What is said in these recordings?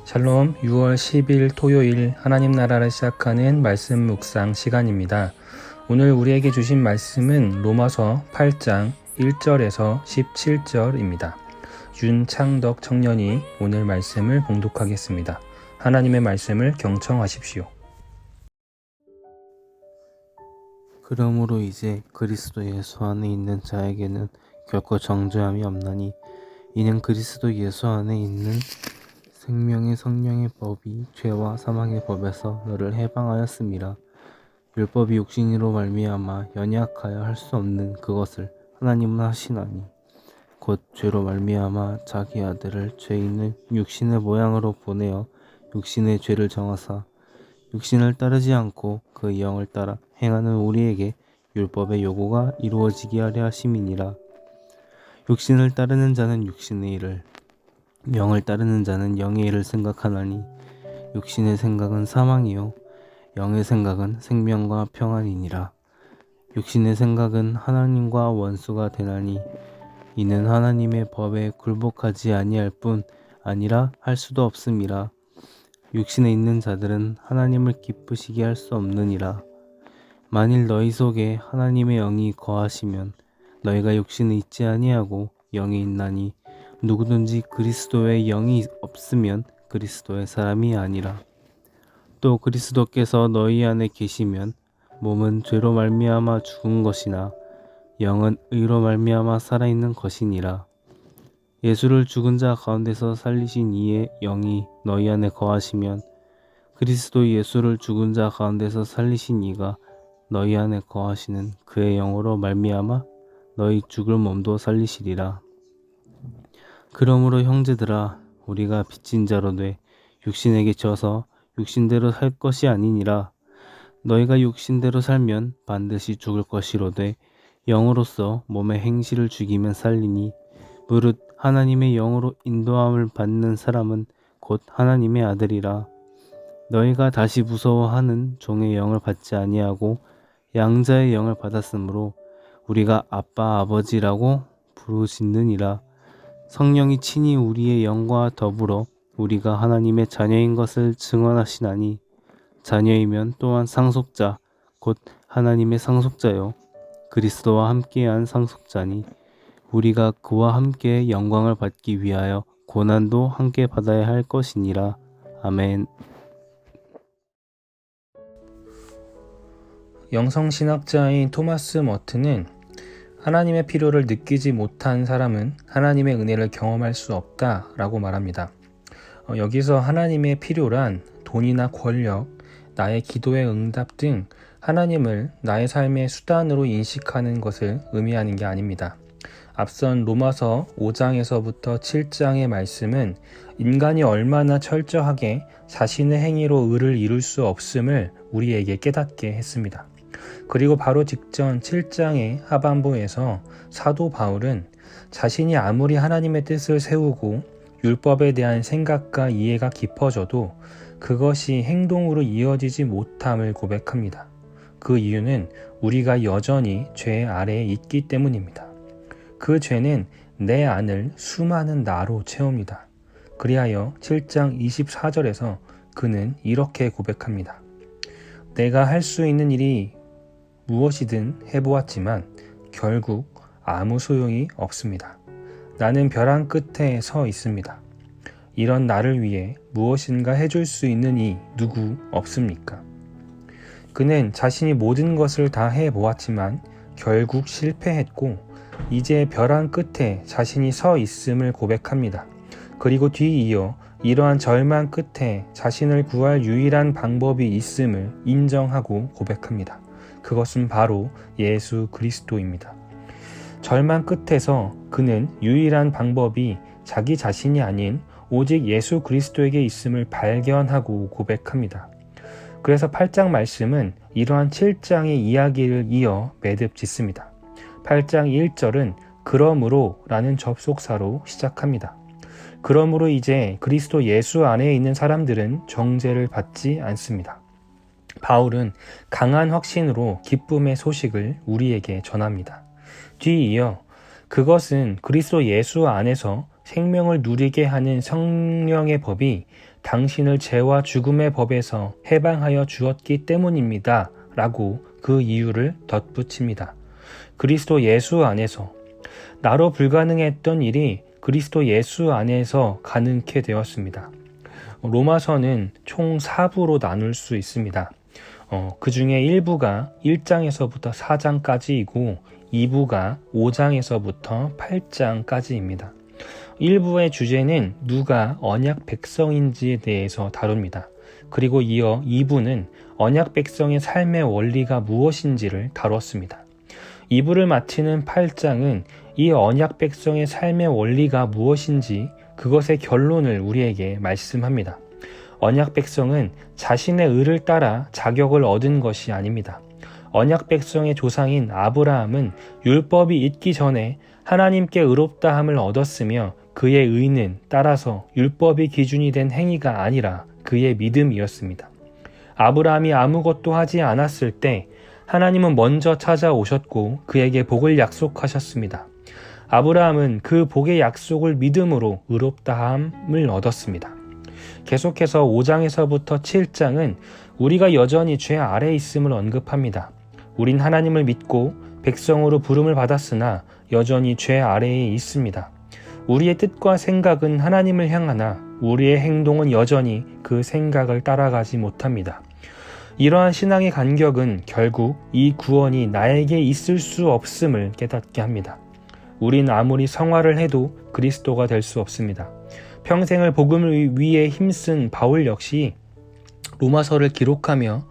샬롬, 6월 10일 토요일 하나님 나라를 시작하는 말씀 묵상 시간입니다. 오늘 우리에게 주신 말씀은 로마서 8장 1절에서 17절입니다. 윤창덕 청년이 오늘 말씀을 봉독하겠습니다. 하나님의 말씀을 경청하십시오. 그러므로 이제 그리스도 예수 안에 있는 자에게는 결코 정죄함이 없나니 이는 그리스도 예수 안에 있는 생명의 성령의 법이 죄와 사망의 법에서 너를 해방하였음이라. 율법이 육신으로 말미암아 연약하여 할 수 없는 그것을 하나님은 하시나니 곧 죄로 말미암아 자기 아들을 죄 있는 육신의 모양으로 보내어 육신의 죄를 정하사 육신을 따르지 않고 그 영을 따라 행하는 우리에게 율법의 요구가 이루어지게 하려 하심이니라. 육신을 따르는 자는 육신의 일을, 영을 따르는 자는 영의 일을 생각하나니 육신의 생각은 사망이요 영의 생각은 생명과 평안이니라. 육신의 생각은 하나님과 원수가 되나니 이는 하나님의 법에 굴복하지 아니할 뿐 아니라 할 수도 없음이라. 육신에 있는 자들은 하나님을 기쁘시게 할 수 없느니라. 만일 너희 속에 하나님의 영이 거하시면 너희가 육신에 있지 아니하고 영이 있나니 누구든지 그리스도의 영이 없으면 그리스도의 사람이 아니라. 또 그리스도께서 너희 안에 계시면 몸은 죄로 말미암아 죽은 것이나 영은 의로 말미암아 살아있는 것이니라. 예수를 죽은 자 가운데서 살리신 이의 영이 너희 안에 거하시면 그리스도 예수를 죽은 자 가운데서 살리신 이가 너희 안에 거하시는 그의 영으로 말미암아 너희 죽을 몸도 살리시리라. 그러므로 형제들아, 우리가 빚진 자로 돼 육신에게 져서 육신대로 살 것이 아니니라. 너희가 육신대로 살면 반드시 죽을 것이로되 영으로서 몸의 행실을 죽이면 살리니 무릇 하나님의 영으로 인도함을 받는 사람은 곧 하나님의 아들이라. 너희가 다시 무서워하는 종의 영을 받지 아니하고 양자의 영을 받았으므로 우리가 아빠 아버지라고 부르짖느니라. 성령이 친히 우리의 영과 더불어 우리가 하나님의 자녀인 것을 증언하시나니 자녀이면 또한 상속자 곧 하나님의 상속자요 그리스도와 함께한 상속자니 우리가 그와 함께 영광을 받기 위하여 고난도 함께 받아야 할 것이니라. 아멘. 영성신학자인 토마스 머튼은 하나님의 필요를 느끼지 못한 사람은 하나님의 은혜를 경험할 수 없다라고 말합니다. 여기서 하나님의 필요란 돈이나 권력, 나의 기도의 응답 등 하나님을 나의 삶의 수단으로 인식하는 것을 의미하는 게 아닙니다. 앞선 로마서 5장에서부터 7장의 말씀은 인간이 얼마나 철저하게 자신의 행위로 의를 이룰 수 없음을 우리에게 깨닫게 했습니다. 그리고 바로 직전 7장의 하반부에서 사도 바울은 자신이 아무리 하나님의 뜻을 세우고 율법에 대한 생각과 이해가 깊어져도 그것이 행동으로 이어지지 못함을 고백합니다. 그 이유는 우리가 여전히 죄 아래에 있기 때문입니다. 그 죄는 내 안을 수많은 나로 채웁니다. 그리하여 7장 24절에서 그는 이렇게 고백합니다. 내가 할 수 있는 일이 무엇이든 해보았지만 결국 아무 소용이 없습니다. 나는 벼랑 끝에 서 있습니다. 이런 나를 위해 무엇인가 해줄 수 있는 이 누구 없습니까? 그는 자신이 모든 것을 다 해보았지만 결국 실패했고 이제 벼랑 끝에 자신이 서 있음을 고백합니다. 그리고 뒤이어 이러한 절망 끝에 자신을 구할 유일한 방법이 있음을 인정하고 고백합니다. 그것은 바로 예수 그리스도입니다. 절망 끝에서 그는 유일한 방법이 자기 자신이 아닌 오직 예수 그리스도에게 있음을 발견하고 고백합니다. 그래서 8장 말씀은 이러한 7장의 이야기를 이어 매듭 짓습니다. 8장 1절은 그러므로 라는 접속사로 시작합니다. 그러므로 이제 그리스도 예수 안에 있는 사람들은 정죄를 받지 않습니다. 바울은 강한 확신으로 기쁨의 소식을 우리에게 전합니다. 뒤이어 그것은 그리스도 예수 안에서 생명을 누리게 하는 성령의 법이 당신을 죄와 죽음의 법에서 해방하여 주었기 때문입니다. 라고 그 이유를 덧붙입니다. 그리스도 예수 안에서 나로 불가능했던 일이 그리스도 예수 안에서 가능케 되었습니다. 로마서는 총 4부로 나눌 수 있습니다. 그 중에 1부가 1장에서부터 4장까지이고 2부가 5장에서부터 8장까지입니다. 1부의 주제는 누가 언약 백성인지에 대해서 다룹니다. 그리고 이어 2부는 언약 백성의 삶의 원리가 무엇인지를 다뤘습니다. 2부를 마치는 8장은 이 언약 백성의 삶의 원리가 무엇인지 그것의 결론을 우리에게 말씀합니다. 언약 백성은 자신의 의를 따라 자격을 얻은 것이 아닙니다. 언약 백성의 조상인 아브라함은 율법이 있기 전에 하나님께 의롭다함을 얻었으며 그의 의는 따라서 율법이 기준이 된 행위가 아니라 그의 믿음이었습니다. 아브라함이 아무것도 하지 않았을 때 하나님은 먼저 찾아오셨고 그에게 복을 약속하셨습니다. 아브라함은 그 복의 약속을 믿음으로 의롭다함을 얻었습니다. 계속해서 5장에서부터 7장은 우리가 여전히 죄 아래에 있음을 언급합니다. 우린 하나님을 믿고 백성으로 부름을 받았으나 여전히 죄 아래에 있습니다. 우리의 뜻과 생각은 하나님을 향하나 우리의 행동은 여전히 그 생각을 따라가지 못합니다. 이러한 신앙의 간격은 결국 이 구원이 나에게 있을 수 없음을 깨닫게 합니다. 우린 아무리 성화를 해도 그리스도가 될 수 없습니다. 평생을 복음을 위해 힘쓴 바울 역시 로마서를 기록하며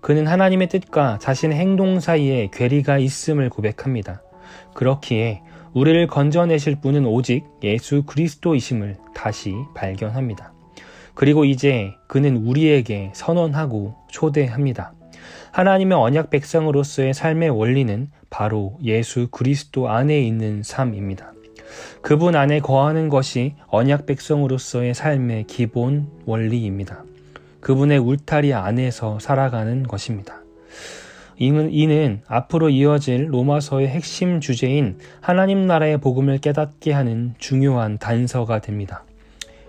그는 하나님의 뜻과 자신의 행동 사이에 괴리가 있음을 고백합니다. 그렇기에 우리를 건져내실 분은 오직 예수 그리스도이심을 다시 발견합니다. 그리고 이제 그는 우리에게 선언하고 초대합니다. 하나님의 언약 백성으로서의 삶의 원리는 바로 예수 그리스도 안에 있는 삶입니다. 그분 안에 거하는 것이 언약 백성으로서의 삶의 기본 원리입니다. 그분의 울타리 안에서 살아가는 것입니다. 이는 앞으로 이어질 로마서의 핵심 주제인 하나님 나라의 복음을 깨닫게 하는 중요한 단서가 됩니다.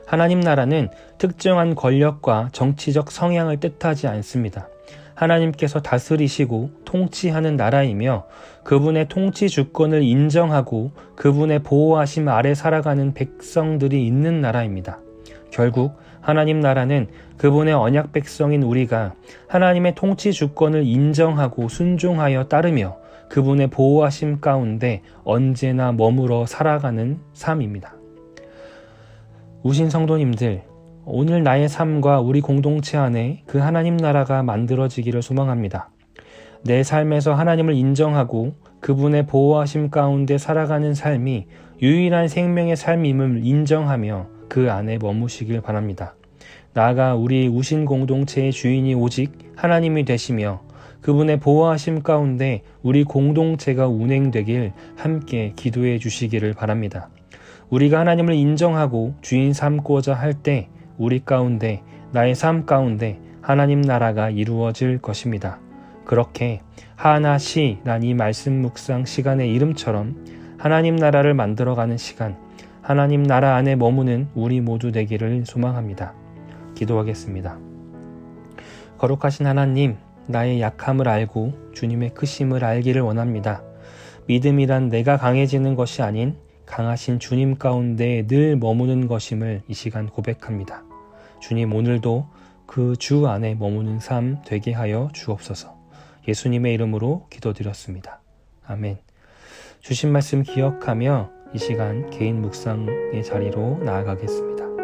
하나님 나라는 특정한 권력과 정치적 성향을 뜻하지 않습니다. 하나님께서 다스리시고 통치하는 나라이며 그분의 통치 주권을 인정하고 그분의 보호하심 아래 살아가는 백성들이 있는 나라입니다. 결국 하나님 나라는 그분의 언약 백성인 우리가 하나님의 통치 주권을 인정하고 순종하여 따르며 그분의 보호하심 가운데 언제나 머물러 살아가는 삶입니다. 우신 성도님들, 오늘 나의 삶과 우리 공동체 안에 그 하나님 나라가 만들어지기를 소망합니다. 내 삶에서 하나님을 인정하고 그분의 보호하심 가운데 살아가는 삶이 유일한 생명의 삶임을 인정하며 그 안에 머무시길 바랍니다. 나아가 우리 우신 공동체의 주인이 오직 하나님이 되시며 그분의 보호하심 가운데 우리 공동체가 운행되길 함께 기도해 주시기를 바랍니다. 우리가 하나님을 인정하고 주인 삼고자 할 때 우리 가운데 나의 삶 가운데 하나님 나라가 이루어질 것입니다. 그렇게 하나시란 이 말씀 묵상 시간의 이름처럼 하나님 나라를 만들어가는 시간, 하나님 나라 안에 머무는 우리 모두 되기를 소망합니다. 기도하겠습니다. 거룩하신 하나님, 나의 약함을 알고 주님의 크심을 알기를 원합니다. 믿음이란 내가 강해지는 것이 아닌 강하신 주님 가운데 늘 머무는 것임을 이 시간 고백합니다. 주님, 오늘도 그 주 안에 머무는 삶 되게 하여 주옵소서. 예수님의 이름으로 기도드렸습니다. 아멘. 주신 말씀 기억하며 이 시간 개인 묵상의 자리로 나아가겠습니다.